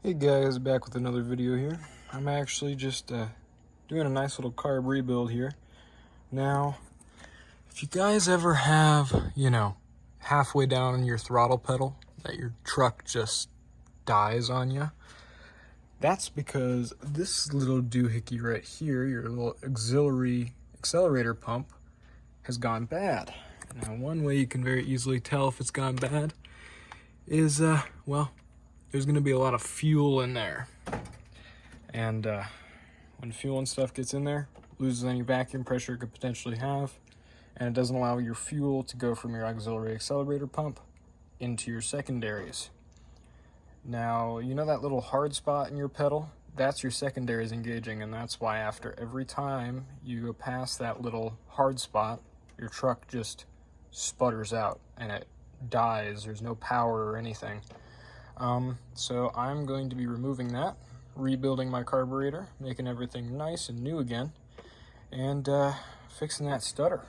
Hey guys, back with another video here. I'm actually just doing a nice little carb rebuild here. Now, if you guys ever have, halfway down your throttle pedal, that your truck just dies on you, that's because this little doohickey right here, your little auxiliary accelerator pump, has gone bad. Now, one way you can very easily tell if it's gone bad is, there's going to be a lot of fuel in there. And when fuel and stuff gets in there, loses any vacuum pressure it could potentially have, and it doesn't allow your fuel to go from your auxiliary accelerator pump into your secondaries. Now, you know that little hard spot in your pedal? That's your secondaries engaging, and that's why after every time you go past that little hard spot, your truck just sputters out and it dies. There's no power or anything. So I'm going to be removing that, rebuilding my carburetor, making everything nice and new again, and fixing that stutter.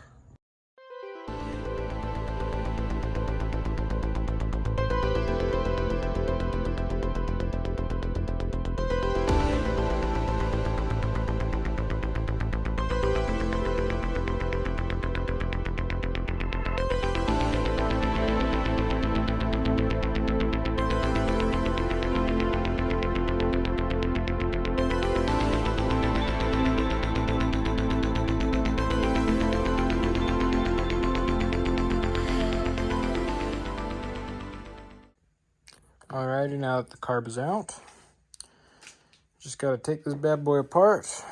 Alrighty, now that the carb is out, just got to take this bad boy apart,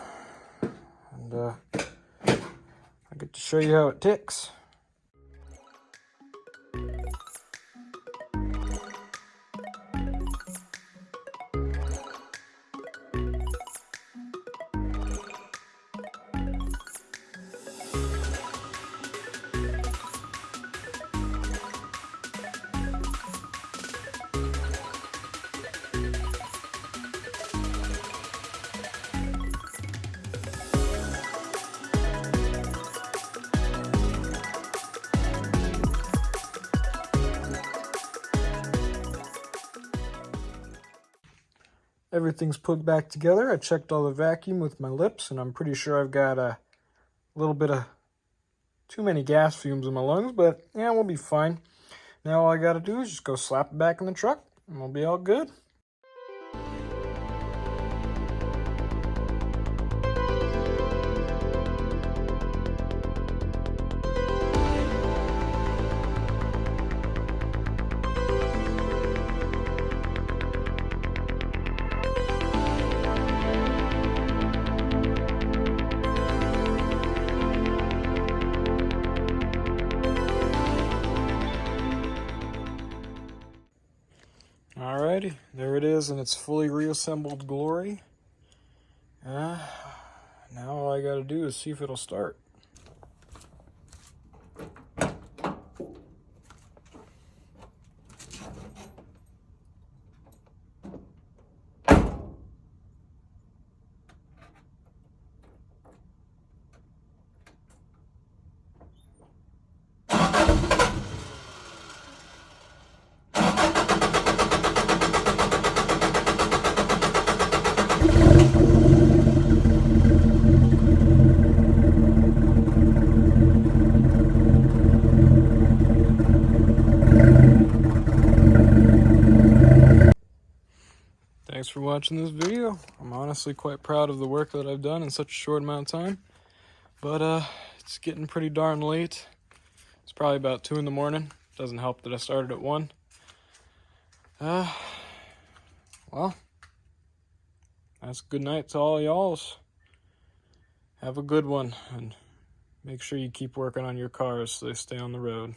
and I get to show you how it ticks. Everything's put back together. I checked all the vacuum with my lips, and I'm pretty sure I've got a little bit of too many gas fumes in my lungs, but yeah, we'll be fine. Now all I gotta do is just go slap it back in the truck, and we'll be all good. Alrighty, there it is in its fully reassembled glory. Now all I gotta do is see if it'll start. Thanks for watching this video. I'm honestly quite proud of the work that I've done in such a short amount of time. But it's getting pretty darn late. It's probably about 2 in the morning. Doesn't help that I started at 1. Well, that's a good night to all y'alls. Have a good one, and make sure you keep working on your cars so they stay on the road.